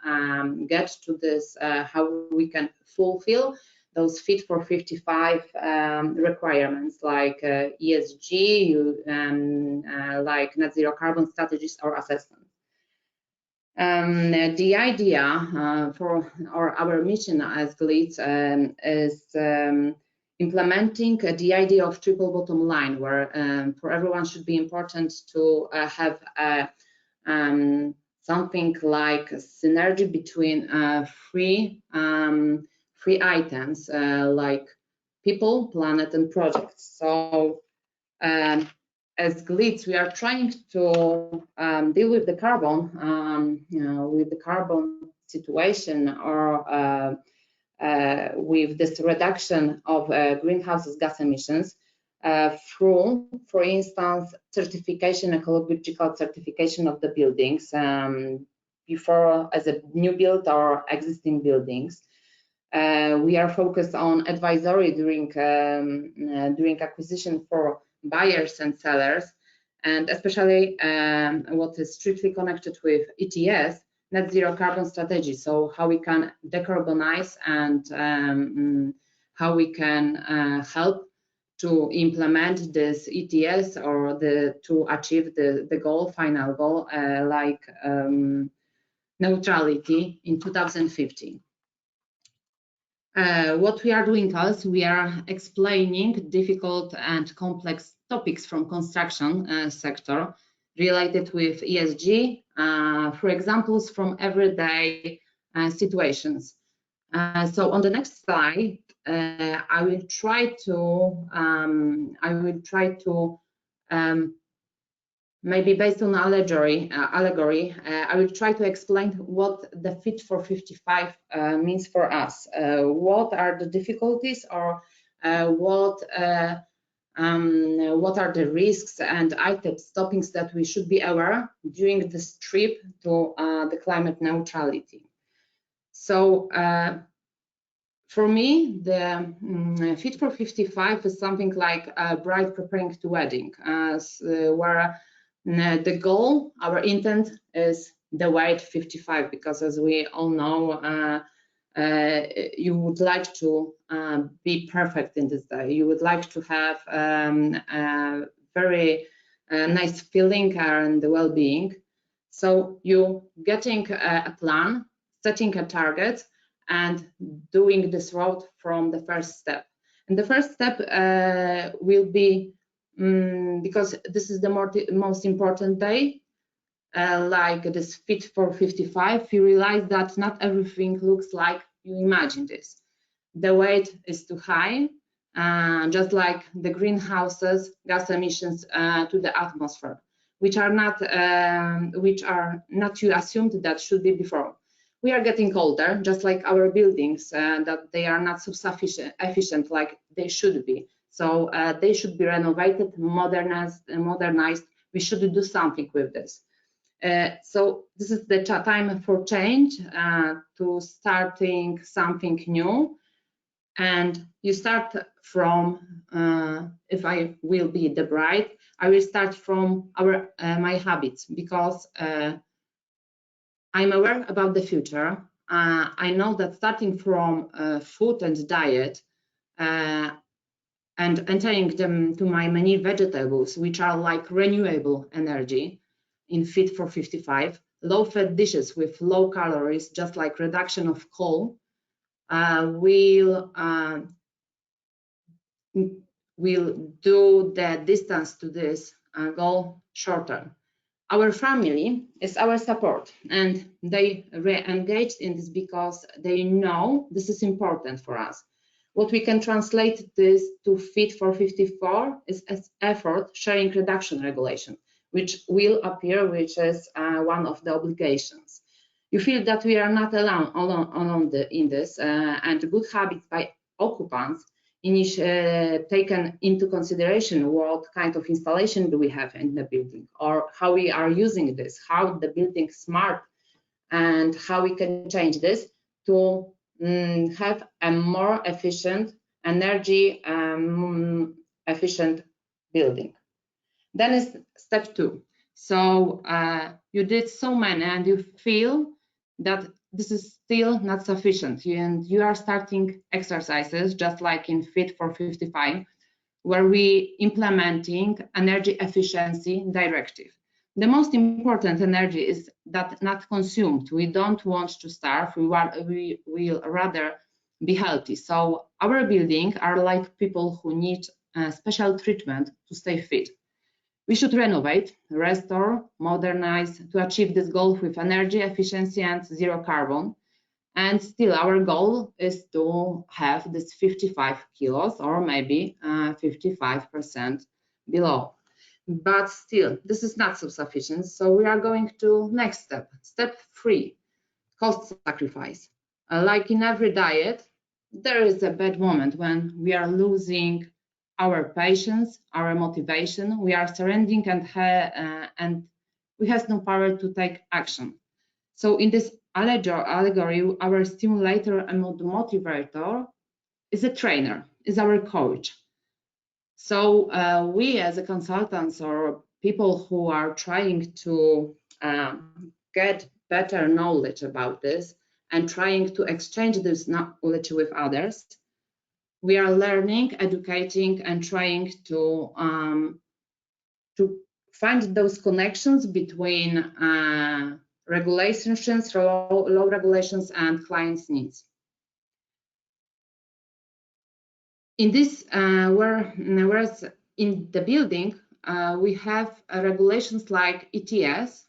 get to this, how we can fulfill those Fit for 55 requirements, like ESG, like net zero carbon strategies or assessments. The idea for our mission as GLEEDS is implementing the idea of triple bottom line, where for everyone should be important to have something like synergy between three items, like people, planet, and projects. So as GLEEDS, we are trying to deal with the carbon situation, or with this reduction of greenhouse gas emissions through, for instance, certification, ecological certification of the buildings, before as a new build or existing buildings. We are focused on advisory during acquisition for buyers and sellers, and especially what is strictly connected with ETS, net zero carbon strategy. So how we can decarbonize and how we can help to implement this ETS, or to achieve the goal, final goal, like neutrality in 2050. What we are doing is we are explaining difficult and complex topics from construction sector related with ESG, for examples from everyday situations. So on the next slide, I will try to maybe based on allegory, I will try to explain what the Fit for 55 means for us. What are the difficulties, or what are the risks and items, topics that we should be aware during this trip to the climate neutrality. So for me, the Fit for 55 is something like a bride preparing to wedding, where the goal, our intent, is the weight 55, because as we all know, you would like to be perfect in this day. You would like to have a very nice feeling and well-being. So you getting a plan, setting a target, and doing this road from the first step. And the first step will be, because this is the most important day, like this Fit for 55, you realize that not everything looks like you imagine this. The weight is too high, just like the greenhouses gas emissions to the atmosphere, which are not you assumed that should be before. We are getting older, just like our buildings, that they are not so efficient like they should be. So they should be renovated, modernized. We should do something with this. So this is the time for change, to starting something new. And you start from, if I will be the bride, I will start from my habits, because I'm aware about the future. I know that starting from food and diet, and entering them to my many vegetables, which are like renewable energy in Fit-for-55, low-fat dishes with low calories, just like reduction of coal, will do the distance to this goal shorter. Our family is our support, and they re-engaged in this because they know this is important for us. What we can translate this to Fit-for-54 is as effort sharing reduction regulation, which will appear, which is one of the obligations. You feel that we are not alone in this, and good habits by occupants taken into consideration what kind of installation do we have in the building, or how we are using this, how the building is smart, and how we can change this to have a more efficient, energy efficient building. Then is step 2. So you did so many and you feel that this is still not sufficient, and you are starting exercises just like in Fit-for-55, where we implementing energy efficiency directive. The most important energy is that not consumed. We don't want to starve, we will rather be healthy. So our buildings are like people who need special treatment to stay fit. We should renovate, restore, modernize to achieve this goal with energy efficiency and zero carbon. And still our goal is to have this 55 kilos or maybe 55% below. But still, this is not sufficient. So we are going to next step. Step 3, cost sacrifice. Like in every diet, there is a bad moment when we are losing our patience, our motivation, we are surrendering, and we have no power to take action. So in this allegory, our stimulator and motivator is a trainer, is our coach. So we as a consultants or people who are trying to get better knowledge about this and trying to exchange this knowledge with others, we are learning, educating, and trying to find those connections between regulations, low regulations, and clients' needs. In this, whereas in the building, we have regulations like ETS,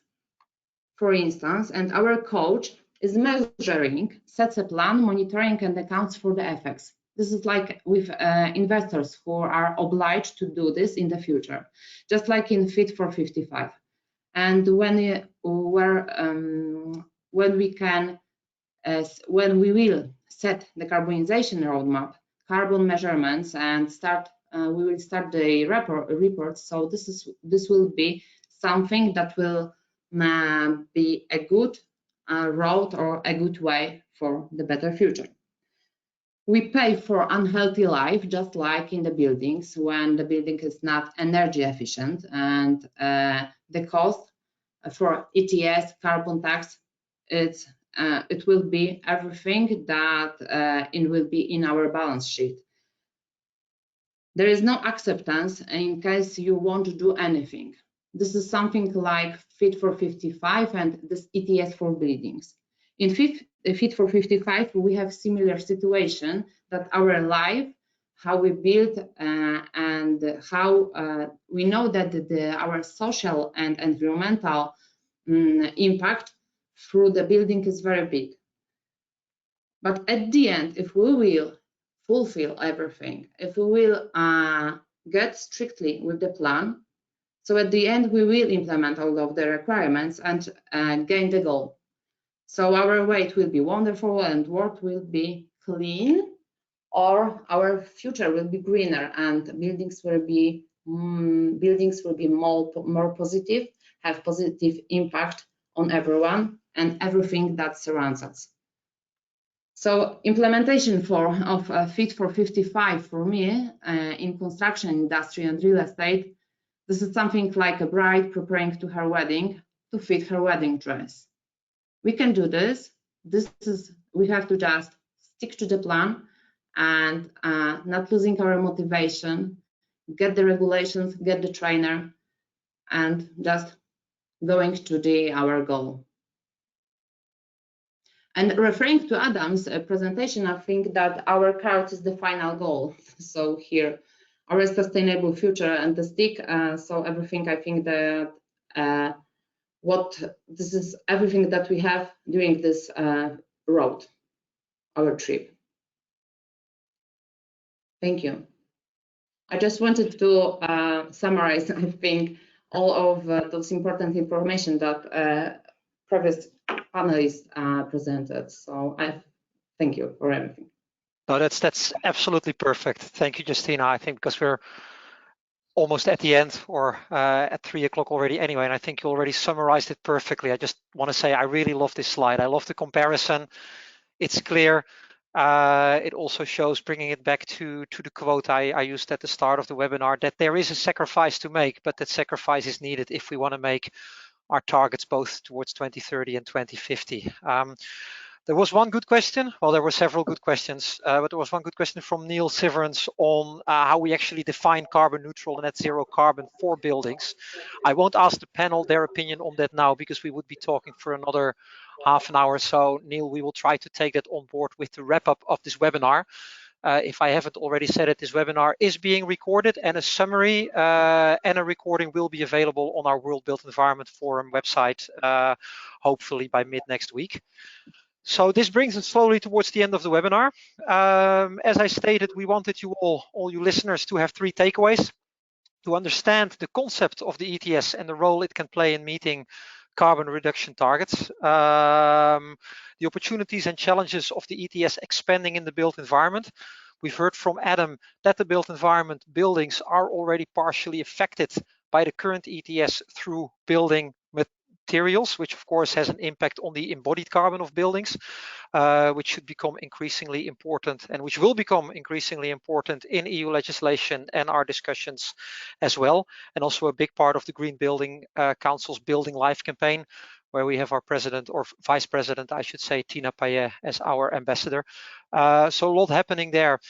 for instance, and our coach is measuring, sets a plan, monitoring, and accounts for the effects. This is like with investors who are obliged to do this in the future, just like in Fit-for-55. And when we will set the carbonization roadmap, carbon measurements, and we will start the reports. So this will be something that will be a good road or a good way for the better future. We pay for unhealthy life, just like in the buildings, when the building is not energy efficient, and the cost for ETS, carbon tax, it will be everything that it will be in our balance sheet. There is no acceptance in case you won't do anything. This is something like Fit-for-55 and this ETS for buildings. In Fit-for-55, we have similar situation that our life, how we build, and how we know that our social and environmental impact through the building is very big. But at the end, if we will fulfill everything, if we will get strictly with the plan, so at the end we will implement all of the requirements and gain the goal. So our weight will be wonderful and work will be clean, or our future will be greener and buildings will be more positive, have positive impact on everyone and everything that surrounds us. So implementation of Fit-for-55 for me in construction industry and real estate, this is something like a bride preparing to her wedding to fit her wedding dress. We can do this. We have to just stick to the plan and not losing our motivation, get the regulations, get the trainer, and just going to our goal. And referring to Adam's presentation, I think that our carrot is the final goal. So here, our sustainable future and the stick. So everything, I think that this is everything that we have during this road, our trip. Thank you. I just wanted to summarize, I think, all of those important information that previous panelists presented. So I thank you for everything. No, that's absolutely perfect. Thank you, Justina. I think because we're almost at the end, or at 3 o'clock already anyway, and I think you already summarized it perfectly. I just want to say I really love this slide. I love the comparison. It's clear. It also shows, bringing it back to the quote I used at the start of the webinar, that there is a sacrifice to make, but that sacrifice is needed if we want to make our targets both towards 2030 and 2050. There was one good question. Well, there were several good questions, but there was one good question from Neil Severance on how we actually define carbon neutral and net zero carbon for buildings. I won't ask the panel their opinion on that now, because we would be talking for another half an hour. So Neil, we will try to take that on board with the wrap up of this webinar. If I haven't already said it, this webinar is being recorded, and a summary and a recording will be available on our World Built Environment Forum website, hopefully by mid next week. So this brings us slowly towards the end of the webinar. As I stated, we wanted you all you listeners, to have 3 takeaways: to understand the concept of the ETS and the role it can play in meeting carbon reduction targets, the opportunities and challenges of the ETS expanding in the built environment. We've heard from Adam that the built environment buildings are already partially affected by the current ETS through building materials, which of course has an impact on the embodied carbon of buildings, which should become increasingly important, and which will become increasingly important in EU legislation and our discussions as well. And also a big part of the Green Building Council's Building Life campaign, where we have our president, or vice president, I should say, Tina Payet, as our ambassador. So a lot happening there.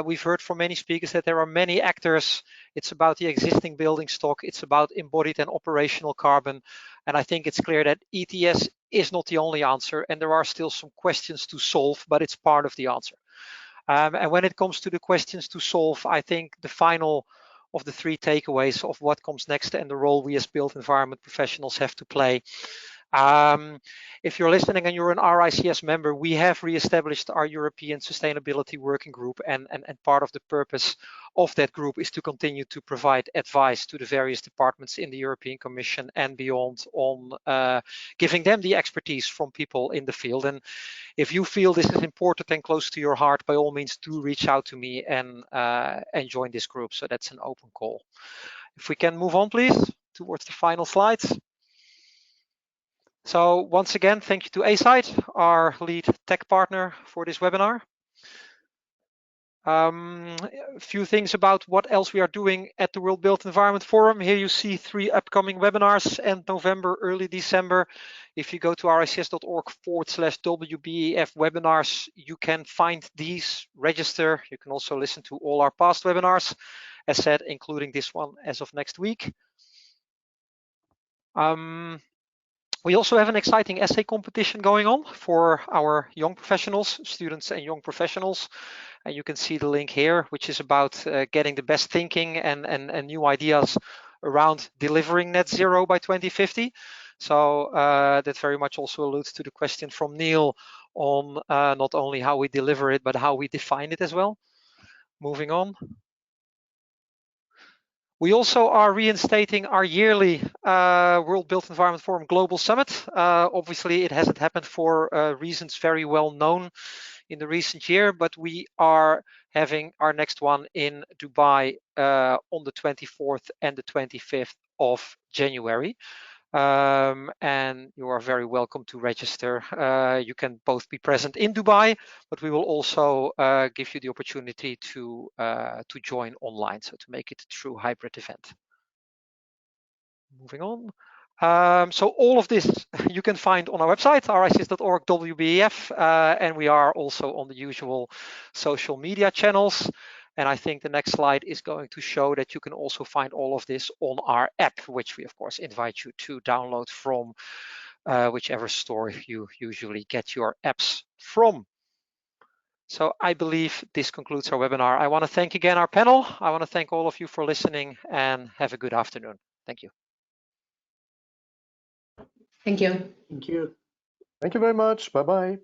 We've heard from many speakers that there are many actors. It's about the existing building stock. It's about embodied and operational carbon. And I think it's clear that ETS is not the only answer, and there are still some questions to solve, but it's part of the answer. And when it comes to the questions to solve, I think the final of the 3 takeaways of what comes next and the role we as built environment professionals have to play. If you're listening and you're an RICS member, we have reestablished our European Sustainability Working Group, and part of the purpose of that group is to continue to provide advice to the various departments in the European Commission and beyond on giving them the expertise from people in the field. And if you feel this is important and close to your heart, by all means do reach out to me and join this group. So that's an open call. If we can move on, please, towards the final slides. So once again, thank you to A-Site, our lead tech partner for this webinar. A few things about what else we are doing at the World Built Environment Forum. Here you see 3 upcoming webinars, end November, early December. If you go to rics.org/WBEF webinars, you can find these, register. You can also listen to all our past webinars, as said, including this one as of next week. We also have an exciting essay competition going on for our young professionals, students and young professionals. And you can see the link here, which is about getting the best thinking and new ideas around delivering net zero by 2050. So that very much also alludes to the question from Neil on not only how we deliver it, but how we define it as well. Moving on. We also are reinstating our yearly World Built Environment Forum Global Summit. Obviously, it hasn't happened for reasons very well known in the recent year, but we are having our next one in Dubai on the 24th and the 25th of January. And you are very welcome to register. You can both be present in Dubai, but we will also give you the opportunity to join online, so to make it a true hybrid event. Moving on. So all of this you can find on our website, rics.org.wbef, and we are also on the usual social media channels. And I think the next slide is going to show that you can also find all of this on our app, which we of course invite you to download from whichever store you usually get your apps from. So I believe this concludes our webinar. I want to thank again our panel. I want to thank all of you for listening, and have a good afternoon. Thank you. Thank you. Thank you. Thank you very much. Bye-bye.